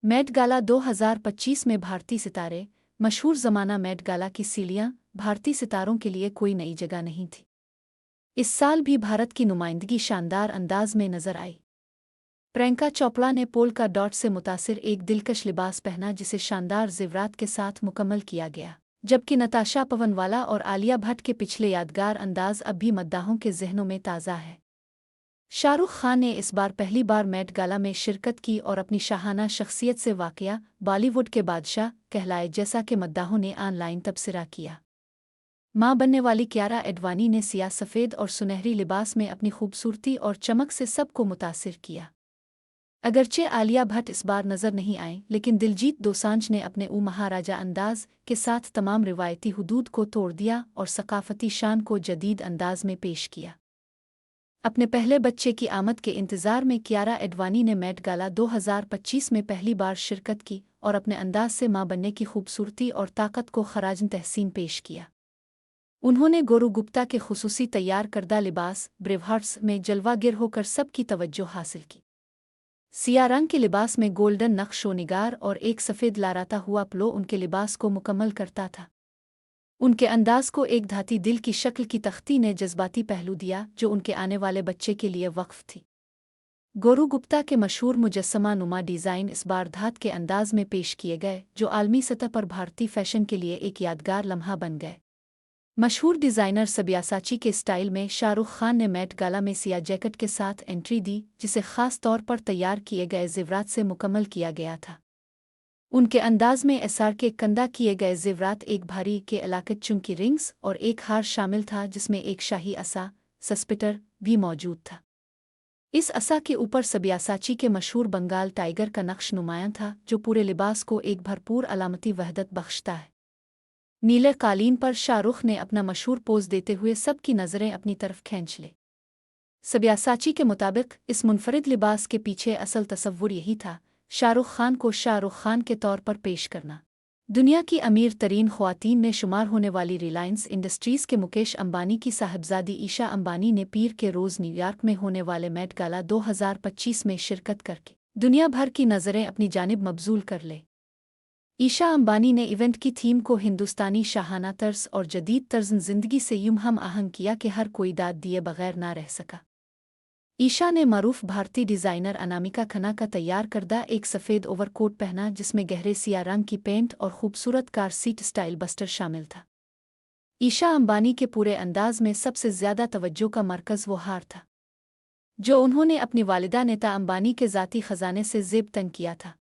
Met Gala 2025 में भारतीय सितारे। मशहूर ज़माना मेट गाला की सीलियाँ भारतीय सितारों के लिए कोई नई जगह नहीं थी। इस साल भी भारत की नुमाइंदगी शानदार अंदाज में नजर आई। प्रियंका चोपड़ा ने पोल्का डॉट से मुतासिर एक दिलकश लिबास पहना जिसे शानदार ज़ेवरात के साथ मुकम्मल किया गया, जबकि नताशा पवनवाला और आलिया भट्ट के पिछले यादगार अंदाज अब भी मद्दाहों के ज़हनों में ताज़ा है। शाहरुख खान ने इस बार पहली बार मेट गाला में शिरकत की और अपनी शाहाना शख्सियत से वाक़या बॉलीवुड के बादशाह कहलाए, जैसा कि मद्दाहों ने ऑनलाइन तबसरा किया। मां बनने वाली कियारा एडवानी ने सियाह सफ़ेद और सुनहरी लिबास में अपनी खूबसूरती और चमक से सबको मुतासिर किया। अगरचे आलिया भट्ट इस बार नजर नहीं आए, लेकिन दिलजीत दोसांझ ने अपने महाराजा अंदाज के साथ तमाम रिवायती हुदूद को तोड़ दिया और सकाफती शान को जदीद अंदाज में पेश किया। अपने पहले बच्चे की आमद के इंतज़ार में कियारा एडवानी ने मेट गाला 2025 में पहली बार शिरकत की और अपने अंदाज से मां बनने की खूबसूरती और ताकत को खराज तहसीन पेश किया। उन्होंने गोरू गुप्ता के खुसूसी तैयार करदा लिबास ब्रेवहार्ट्स में जलवागिर होकर सबकी तवज्जो हासिल की। सिया रंग के लिबास में गोल्डन नक्श व निगार और एक सफ़ेद लाराता हुआ प्लो उनके लिबास को मुकम्मल करता था। उनके अंदाज को एक धाती दिल की शक्ल की तख्ती ने जज्बाती पहलू दिया जो उनके आने वाले बच्चे के लिए वक्फ थी। गोरू गुप्ता के मशहूर मुजस्समा नुमा डिज़ाइन इस बार धात के अंदाज में पेश किए गए, जो आलमी सतह पर भारतीय फैशन के लिए एक यादगार लम्हा बन गए। मशहूर डिज़ाइनर सब्यासाची के स्टाइल में शाहरुख खान ने मेट गाला में सिया जैकेट के साथ एंट्री दी, जिसे ख़ास तौर पर तैयार किए गए ज़ेवरात से मुकम्मल किया गया था। उनके अंदाज में एसआर के कंधा किए गए ज़ेवरात एक भारी के इलाके चुमकी रिंग्स और एक हार शामिल था, जिसमें एक शाही असा सस्पिटर भी मौजूद था। इस असा के ऊपर सब्यासाची के मशहूर बंगाल टाइगर का नक्श नुमायां था, जो पूरे लिबास को एक भरपूर अलामती वहदत बख्शता है। नीले कालीन पर शाहरुख ने अपना मशहूर पोज देते हुए सबकी नज़रें अपनी तरफ खींच ले। सब्यासाची के मुताबिक इस मुनफरिद लिबास के पीछे असल तसव्वुर यही था, शाहरुख खान को शाहरुख खान के तौर पर पेश करना। दुनिया की अमीर तरीन ख्वातीन में शुमार होने वाली रिलायंस इंडस्ट्रीज़ के मुकेश अंबानी की साहिबजादी ईशा अंबानी ने पीर के रोज़ न्यूयॉर्क में होने वाले मेट गाला 2025 में शिरकत करके दुनिया भर की नज़रें अपनी जानिब मबजूल कर ले। ईशा अंबानी ने इवेंट की थीम को हिंदुस्तानी शाहाना तर्ज और जदीद तर्ज ज़िंदगी से यूं हम आहंग किया कि हर कोई दाद दिए बगैर ना रह सका। ईशा ने मारूफ भारतीय डिज़ाइनर अनामिका खन्ना का तैयार करदा एक सफ़ेद ओवरकोट पहना, जिसमें गहरे सिया रंग की पेंट और खूबसूरत कार सीट स्टाइल बस्टर शामिल था। ईशा अंबानी के पूरे अंदाज में सबसे ज़्यादा तवज्जो का मरकज़ वो हार था, जो उन्होंने अपनी वालिदा नेता अंबानी के ज़ाती ख़जाने से ज़ेब तंग किया था।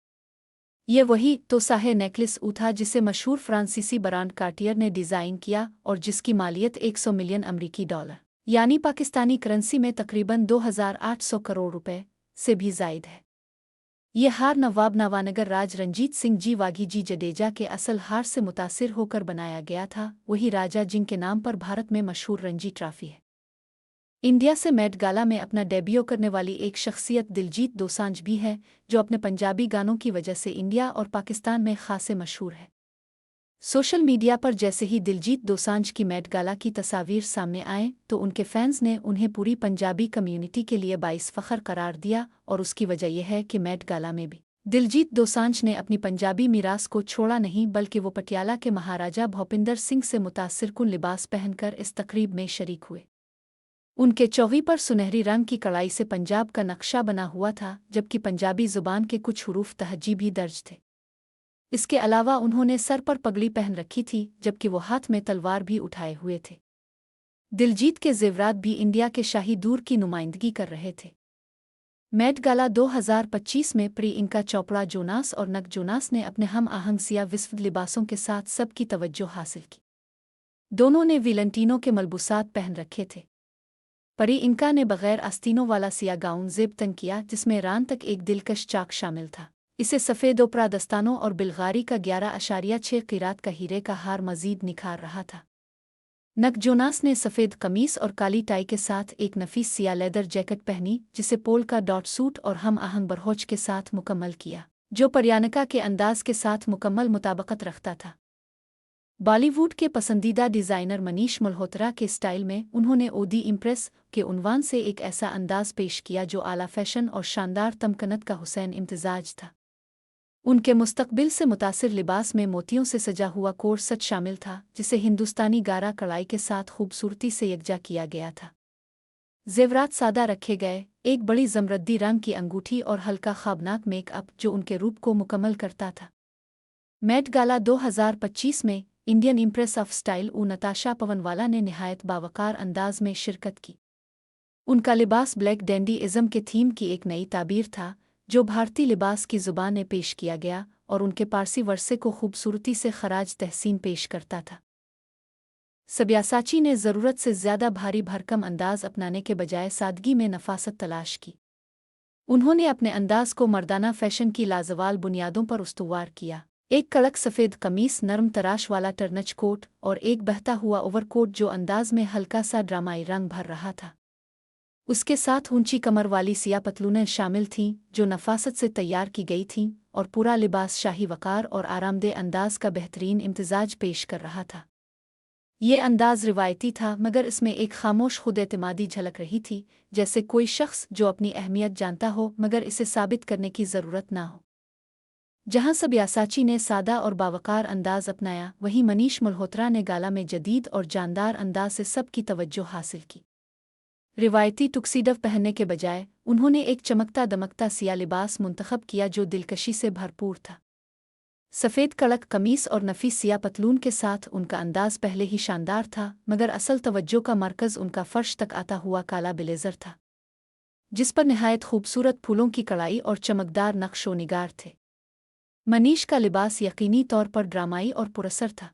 ये वही तोसाहे नेकलेस था जिसे मशहूर फ्रांसीसी ब्रांड कार्टियर ने डिज़ाइन किया और जिसकी मालियत 100 मिलियन अमरीकी डॉलर यानी पाकिस्तानी करेंसी में तकरीबन 2,800 करोड़ रुपए से भी ज़ायद है। ये हार नवाब नवानगर राज रंजीत सिंह जी वाघी जी जडेजा के असल हार से मुतासिर होकर बनाया गया था, वही राजा जिनके नाम पर भारत में मशहूर रणजी ट्रॉफी है। इंडिया से मेट गाला में अपना डेब्यू करने वाली एक शख्सियत दिलजीत दोसांझ भी है, जो अपने पंजाबी गानों की वजह से इंडिया और पाकिस्तान में खासे मशहूर है। सोशल मीडिया पर जैसे ही दिलजीत दोसांझ की मेट गाला की तस्वीर सामने आए तो उनके फैंस ने उन्हें पूरी पंजाबी कम्युनिटी के लिए बाइस फ़ख्र करार दिया, और उसकी वजह यह है कि मेट गाला में भी दिलजीत दोसांझ ने अपनी पंजाबी मीरास को छोड़ा नहीं, बल्कि वो पटियाला के महाराजा भूपिंदर सिंह से मुतासिर कुन लिबास पहनकर इस तकरीब में शरीक हुए। उनके चौवी पर सुनहरी रंग की कढ़ाई से पंजाब का नक्शा बना हुआ था, जबकि पंजाबी ज़ुबान के कुछ हुरूफ तहजी भी दर्ज थे। इसके अलावा उन्होंने सर पर पगड़ी पहन रखी थी, जबकि वो हाथ में तलवार भी उठाए हुए थे। दिलजीत के ज़ेवरात भी इंडिया के शाही दूर की नुमाइंदगी कर रहे थे। मेट गाला 2025 में प्रियंका चोपड़ा जोनास और नक जोनास ने अपने हम आहंग सिया विस्फद लिबासों के साथ सबकी तवज्जो हासिल की। दोनों ने विलंटीनों के मलबूसात पहन रखे थे। प्रियंका ने बगैर आस्तीनों वाला सिया गाउन ज़ेब तंग किया, जिसमें रान तक एक दिलकश चाक शामिल था। इसे सफ़ेद ओपरा दस्तानों और बिलगारी का 11.6 क़ीरात का हीरे का हार मज़ीद निखार रहा था। नक जोनास ने सफ़ेद कमीज और काली टाई के साथ एक नफीस सिया लेदर जैकेट पहनी, जिसे पोल्का डॉट सूट और हम आहंग बरहोच के साथ मुकम्मल किया, जो प्रियंका के अंदाज के साथ मुकम्मल मुताबिकत रखता था। बॉलीवुड के पसंदीदा डिज़ाइनर मनीष मल्होत्रा के स्टाइल में उन्होंने ओदी इम्प्रेस के उन्वान से एक ऐसा अंदाज पेश किया जो आला फैशन और शानदार तमकनत का हुसैन इम्तिजाज था। उनके मुस्तकबिल से मुतासिर लिबास में मोतियों से सजा हुआ कोर्सेट शामिल था, जिसे हिंदुस्तानी गारा कढ़ाई के साथ खूबसूरती से यकजा किया गया था। जेवरात सादा रखे गए, एक बड़ी जमरद्दी रंग की अंगूठी और हल्का ख्वाबनाक मेकअप जो उनके रूप को मुकम्मल करता था। मेट गाला 2025 में Indian empress of style Natasha Poonawalla ने निहायत बावकार अंदाज में शिरकत की। उनका लिबास ब्लैक डैंडीइज़्म के थीम की एक नई ताबीर था, जो भारतीय लिबास की ज़ुबान में पेश किया गया और उनके पारसी वर्से को खूबसूरती से खराज तहसीन पेश करता था। सब्यासाची ने ज़रूरत से ज़्यादा भारी भरकम अंदाज अपनाने के बजाय सादगी में नफासत तलाश की। उन्होंने अपने अंदाज को मर्दाना फैशन की लाजवाल बुनियादों पर उस्तुवार किया। एक कड़क सफ़ेद कमीज, नरम तराश वाला टर्नच कोट और एक बहता हुआ ओवरकोट जो अंदाज में हल्का सा ड्रामाई रंग भर रहा था। उसके साथ ऊंची कमर वाली सिया पतलूनें शामिल थीं, जो नफासत से तैयार की गई थीं, और पूरा लिबास शाही वकार और आरामदेह अंदाज का बेहतरीन इम्तिजाज पेश कर रहा था। ये अंदाज रिवायती था, मगर इसमें एक खामोश खुद-एतमादी झलक रही थी, जैसे कोई शख्स जो अपनी अहमियत जानता हो मगर इसे साबित करने की ज़रूरत ना हो। जहां सब्यासाची ने सादा और बावकार अंदाज अपनाया, वहीं मनीष मल्होत्रा ने गाला में जदीद और जानदार अंदाज से सबकी तवज्जो हासिल की। रिवायती टुक्सीडव पहनने के बजाय उन्होंने एक चमकता दमकता सिया लिबास मुंतखब किया जो दिलकशी से भरपूर था। सफ़ेद कड़क कमीज और नफीस सिया पतलून के साथ उनका अंदाज पहले ही शानदार था, मगर असल तवज्जो का मरकज़ उनका फर्श तक आता हुआ काला ब्लेज़र था, जिस पर निहायत खूबसूरत फूलों की कढ़ाई और चमकदार नक्शो निगार थे। मनीष का लिबास यकीनी तौर पर ड्रामाई और पुरअसर था।